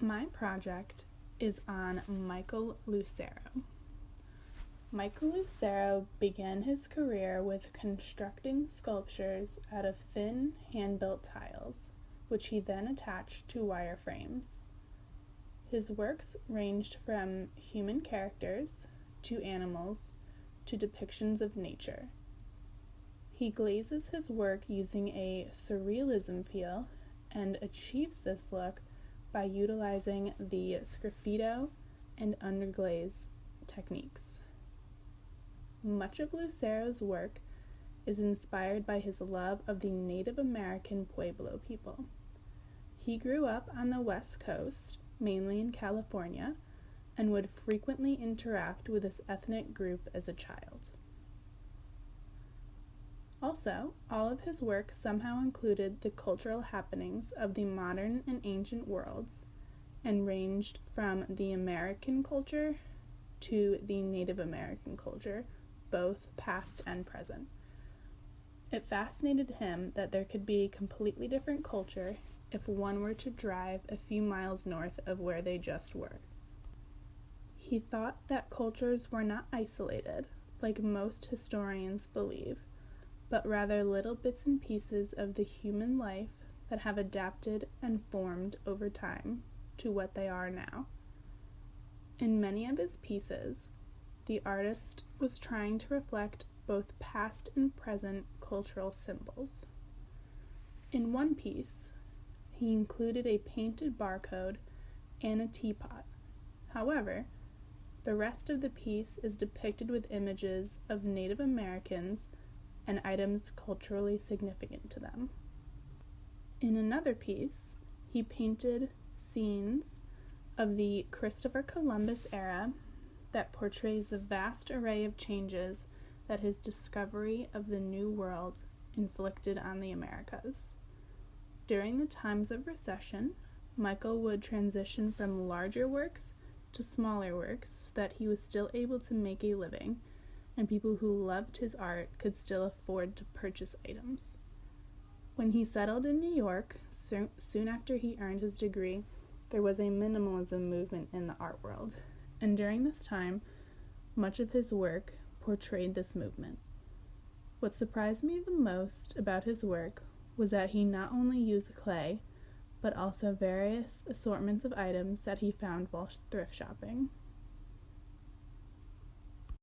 My project is on Michael Lucero. Michael Lucero began his career with constructing sculptures out of thin, hand-built tiles, which he then attached to wireframes. His works ranged from human characters to animals to depictions of nature. He glazes his work using a surrealism feel and achieves this look by utilizing the sgraffito and underglaze techniques. Much of Lucero's work is inspired by his love of the Native American Pueblo people. He grew up on the West Coast, mainly in California, and would frequently interact with this ethnic group as a child. Also, all of his work somehow included the cultural happenings of the modern and ancient worlds, and ranged from the American culture to the Native American culture, both past and present. It fascinated him that there could be a completely different culture if one were to drive a few miles north of where they just were. He thought that cultures were not isolated, like most historians believe, but rather little bits and pieces of the human life that have adapted and formed over time to what they are now. In many of his pieces, the artist was trying to reflect both past and present cultural symbols. In one piece, he included a painted barcode and a teapot. However, the rest of the piece is depicted with images of Native Americans and items culturally significant to them. In another piece, he painted scenes of the Christopher Columbus era that portrays the vast array of changes that his discovery of the New World inflicted on the Americas. During the times of recession, Michael would transition from larger works to smaller works so that he was still able to make a living, and people who loved his art could still afford to purchase items. When he settled in New York, soon after he earned his degree, there was a minimalism movement in the art world, and during this time, much of his work portrayed this movement. What surprised me the most about his work was that he not only used clay, but also various assortments of items that he found while thrift shopping.